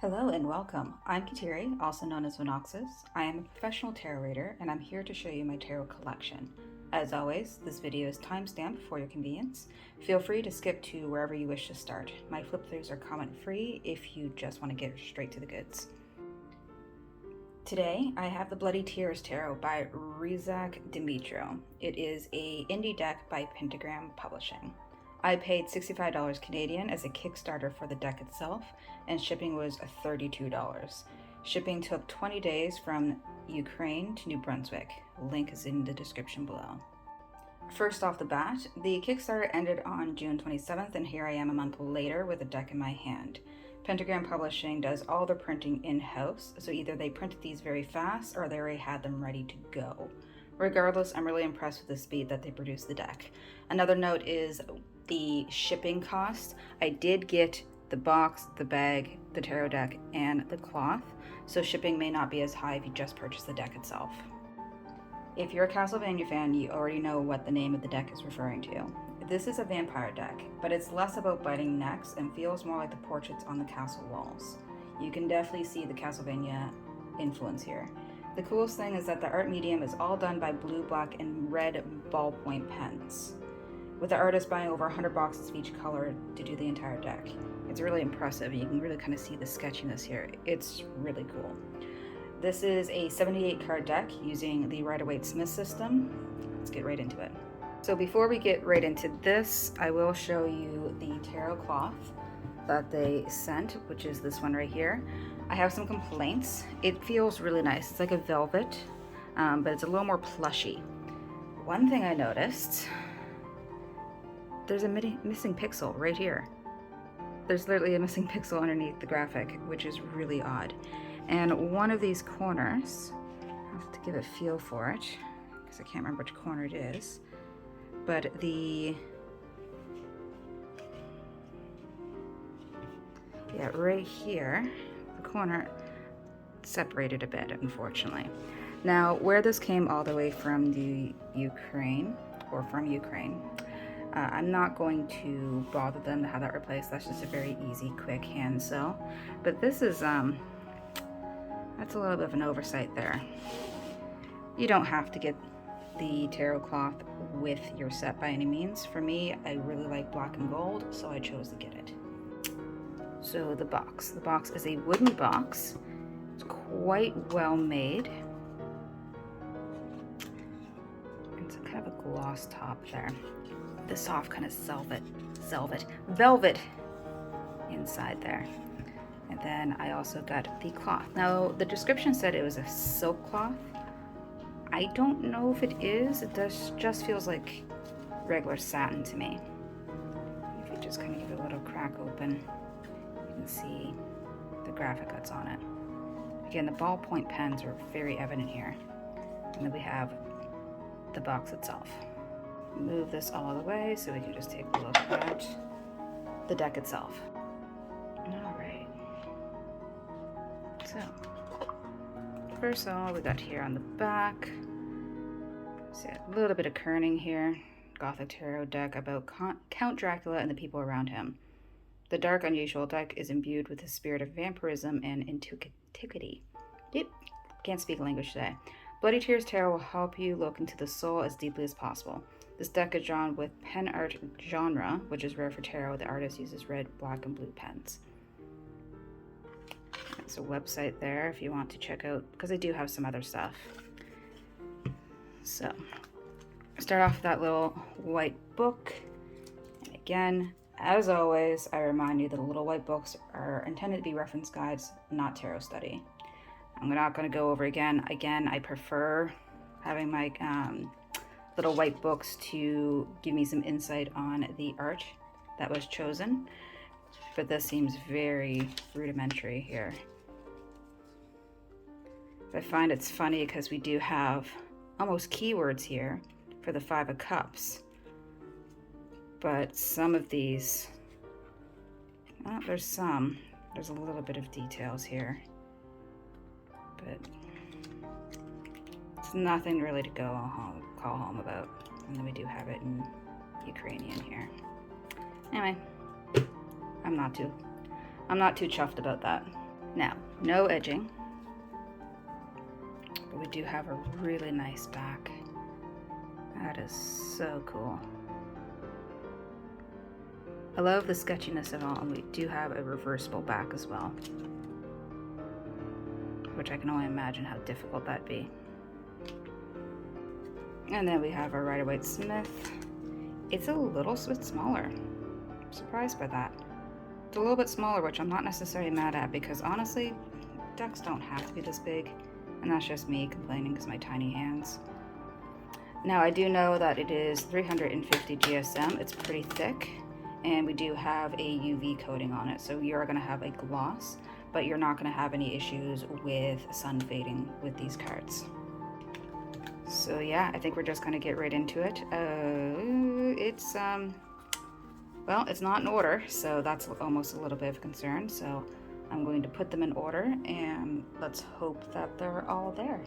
Hello and welcome. I'm Kateri, also known as Vinoxus. I am a professional tarot reader and I'm here to show you my tarot collection. As always, this video is time-stamped for your convenience. Feel free to skip to wherever you wish to start. My flip-throughs are comment-free if you just want to get straight to the goods. Today, I have the Bloody Tears Tarot by Rizak Dimitro. It is an indie deck by Pentagram Publishing. I paid $65 Canadian as a Kickstarter for the deck itself, and shipping was $32. Shipping took 20 days from Ukraine to New Brunswick. Link is in the description below. First off the bat, the Kickstarter ended on June 27th, and here I am a month later with a deck in my hand. Pentagram Publishing does all the printing in-house, so either they printed these very fast or they already had them ready to go. Regardless, I'm really impressed with the speed that they produced the deck. Another note is the shipping cost. I did get the box, the bag, the tarot deck, and the cloth, so shipping may not be as high if you just purchase the deck itself. If you're a Castlevania fan, you already know what the name of the deck is referring to. This is a vampire deck, but it's less about biting necks and feels more like the portraits on the castle walls. You can definitely see the Castlevania influence here. The coolest thing is that the art medium is all done by blue, black, and red ballpoint pens, with the artist buying over 100 boxes of each color to do the entire deck. It's really impressive. You can really kind of see the sketchiness here. It's really cool. This is a 78 card deck using the Rider-Waite-Smith system. Let's get right into it. So before we get right into this, I will show you the tarot cloth that they sent, which is this one right here. I have some complaints. It feels really nice. It's like a velvet, but it's a little more plushy. One thing I noticed, there's a missing pixel right here. There's literally a missing pixel underneath the graphic, which is really odd. And one of these corners, I have to give a feel for it, because I can't remember which corner it is, but right here, the corner separated a bit, unfortunately. Now, where this came all the way from the Ukraine, I'm not going to bother them to have that replaced. That's just a very easy, quick hand sew. But this is, that's a little bit of an oversight there. You don't have to get the tarot cloth with your set by any means. For me, I really like black and gold, so I chose to get it. So the box. The box is a wooden box. It's quite well made. It's kind of a gloss top there. The soft kind of velvet inside there. And then I also got the cloth. Now the description said it was a silk cloth. I don't know if it is. It just feels like regular satin to me. If you just kind of give it a little crack open, you can see the graphic that's on it. Again, the ballpoint pens are very evident here. And then we have the box itself. Move this all the way so we can just take a look at the deck itself. All right. So, first of all, we got here on the back. See a little bit of kerning here. Gothic tarot deck about Count Dracula and the people around him. The dark, unusual deck is imbued with the spirit of vampirism and antiquity. Yep, can't speak language today. Bloody Tears Tarot will help you look into the soul as deeply as possible. This deck is drawn with pen art genre, which is rare for tarot. The artist uses red, black, and blue pens. There's a website there if you want to check out, because I do have some other stuff. So, start off with that little white book. And again, as always, I remind you that the little white books are intended to be reference guides, not tarot study. I'm not going to go over again. Again, I prefer having my little white books to give me some insight on the art that was chosen. But this seems very rudimentary here. I find it's funny because we do have almost keywords here for the Five of Cups. But some of these, well, there's a little bit of details here. But it's nothing really to call home about. And then we do have it in Ukrainian here. Anyway, I'm not too chuffed about that. Now, no edging, but we do have a really nice back. That is so cool. I love the sketchiness of it all, and we do have a reversible back as well, which I can only imagine how difficult that'd be. And then we have our Rider-Waite Smith. It's a little bit smaller. I'm surprised by that. It's a little bit smaller, which I'm not necessarily mad at, because honestly, decks don't have to be this big, and that's just me complaining because my tiny hands. Now I do know that it is 350 GSM. It's pretty thick, and we do have a UV coating on it, so you're going to have a gloss, but you're not going to have any issues with sun fading with these cards. So yeah, I think we're just going to get right into it. Well, it's not in order, so that's almost a little bit of a concern. So I'm going to put them in order, and let's hope that they're all there.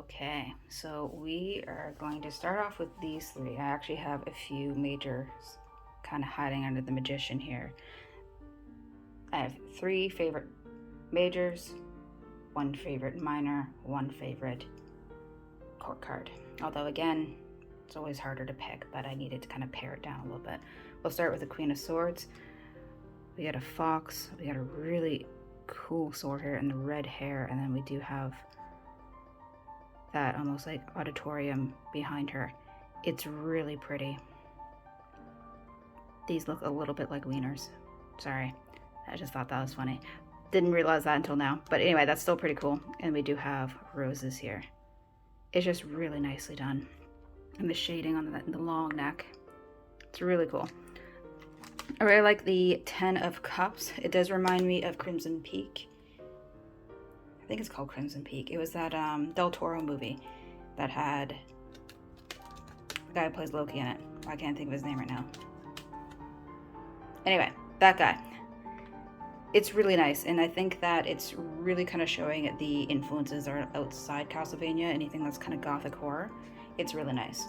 Okay, so we are going to start off with these three. I actually have a few majors kind of hiding under the magician here. I have 3 favorite majors, 1 favorite minor, 1 favorite court card. Although again, it's always harder to pick, but I needed to kind of pare it down a little bit. We'll start with the Queen of Swords. We got a fox, we got a really cool sword here and the red hair, and then we do have that almost like auditorium behind her. It's really pretty. These look a little bit like wieners. Sorry, I just thought that was funny. Didn't realize that until now. But anyway, that's still pretty cool. And we do have roses here. It's just really nicely done. And the shading on the long neck. It's really cool. I really like the 10 of Cups. It does remind me of Crimson Peak. I think it's called Crimson Peak. It was that Del Toro movie that had the guy who plays Loki in it. I can't think of his name right now. Anyway, that guy. It's really nice, and I think that it's really kind of showing the influences are outside Castlevania, anything that's kind of gothic horror. It's really nice.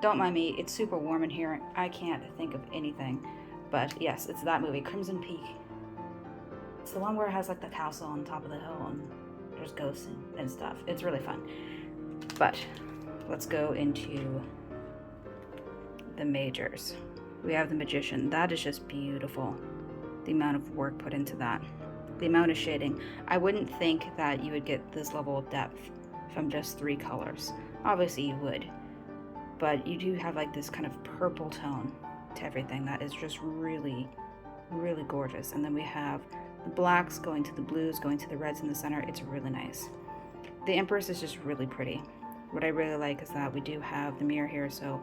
Don't mind me, it's super warm in here. I can't think of anything, but yes, it's that movie, Crimson Peak. It's the one where it has like the castle on top of the hill and there's ghosts and stuff. It's really fun. But let's go into the majors. We have the Magician. That is just beautiful. The amount of work put into that. The amount of shading. I wouldn't think that you would get this level of depth from just 3 colors. Obviously you would. But you do have like this kind of purple tone to everything that is just really, really gorgeous. And then we have the blacks going to the blues, going to the reds in the center. It's really nice. The Empress is just really pretty. What I really like is that we do have the mirror here, so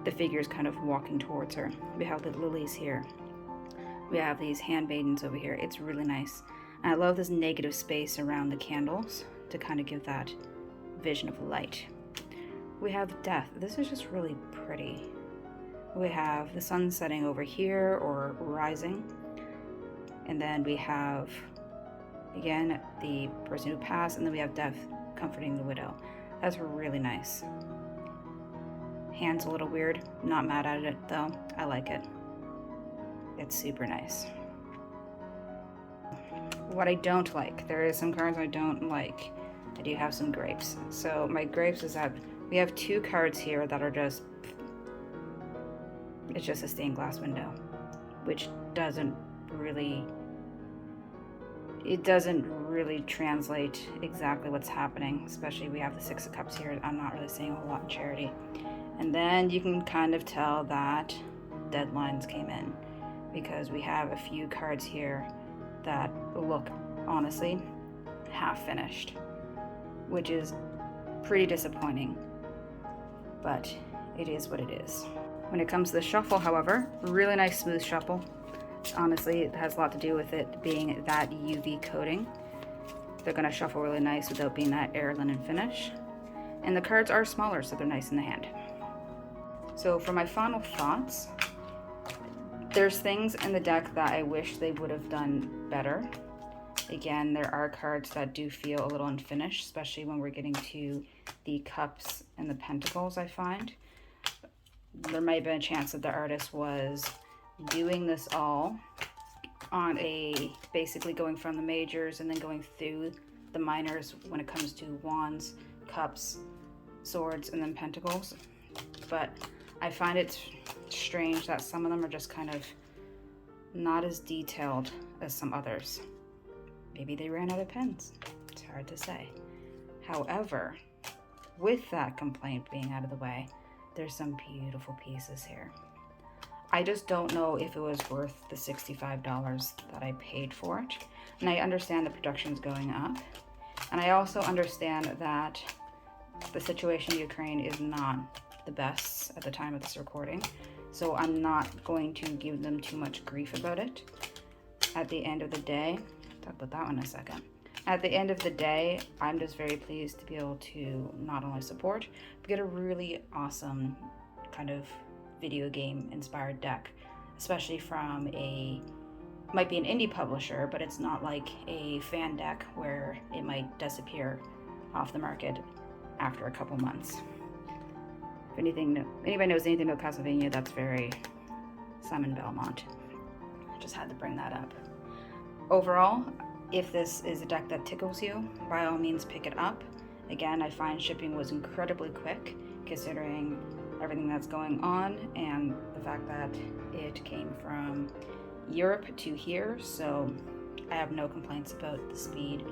the figure is kind of walking towards her. We have the lilies here. We have these handmaidens over here. It's really nice. And I love this negative space around the candles to kind of give that vision of light. We have Death. This is just really pretty. We have the sun setting over here or rising. And then we have, again, the person who passed, and then we have Death comforting the widow. That's really nice. Hand's a little weird. Not mad at it though. I like it. It's super nice. What I don't like, there is some cards I don't like. I do have some grapes. So my grapes is that we have 2 cards here that are just, it's just a stained glass window, which doesn't really translate exactly what's happening. Especially we have the 6 of Cups here. I'm not really seeing a whole lot in Charity. And then you can kind of tell that deadlines came in, because we have a few cards here that look, honestly, half finished, which is pretty disappointing, but it is what it is. When it comes to the shuffle, however, really nice smooth shuffle. Honestly, it has a lot to do with it being that UV coating. They're gonna shuffle really nice without being that air linen finish. And the cards are smaller, so they're nice in the hand. So for my final thoughts, there's things in the deck that I wish they would have done better. Again, there are cards that do feel a little unfinished, especially when we're getting to the cups and the pentacles, I find. There might have been a chance that the artist was doing this all on basically going from the majors and then going through the minors when it comes to wands, cups, swords, and then pentacles. But I find it strange that some of them are just kind of not as detailed as some others. Maybe they ran out of pens. It's hard to say. However, with that complaint being out of the way, there's some beautiful pieces here. I just don't know if it was worth the $65 that I paid for it. And I understand the production's going up. And I also understand that the situation in Ukraine is not the best at the time of this recording. So I'm not going to give them too much grief about it. At the end of the day, I'll talk about that one in a second. At the end of the day, I'm just very pleased to be able to not only support, but get a really awesome kind of video game inspired deck, especially from might be an indie publisher, but it's not like a fan deck where it might disappear off the market after a couple months. If anybody knows anything about Castlevania, that's very Simon Belmont. Just had to bring that up. Overall, if this is a deck that tickles you, by all means pick it up. Again, I find shipping was incredibly quick considering everything that's going on and the fact that it came from Europe to here, so I have no complaints about the speed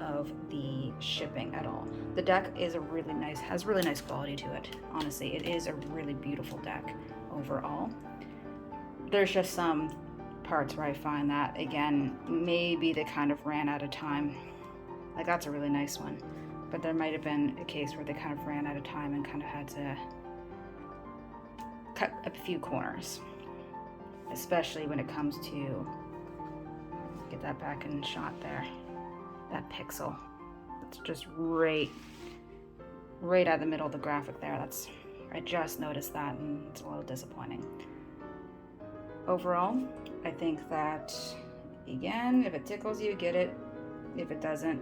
of the shipping at all. The deck is has really nice quality to it. Honestly, it is a really beautiful deck overall. There's just some parts where I find that, again, maybe they kind of ran out of time. Like, that's a really nice one, but there might have been a case where they kind of ran out of time and kind of had to cut a few corners, especially when it comes to, get that back in shot there, that pixel. It's just right out of the middle of the graphic there. I just noticed that, and it's a little disappointing. Overall, I think that, again, if it tickles you, get it. If it doesn't,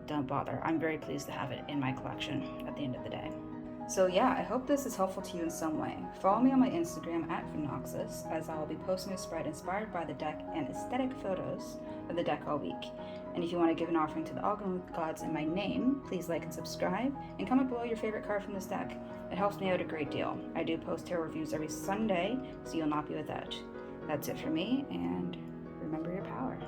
don't bother. I'm very pleased to have it in my collection at the end of the day. So yeah, I hope this is helpful to you in some way. Follow me on my Instagram at Phenoxus, as I will be posting a spread inspired by the deck and aesthetic photos of the deck all week. And if you want to give an offering to the Algorand gods in my name, please like and subscribe, and comment below your favorite card from this deck. It helps me out a great deal. I do post tarot reviews every Sunday, so you'll not be without. That's it for me, and remember your power.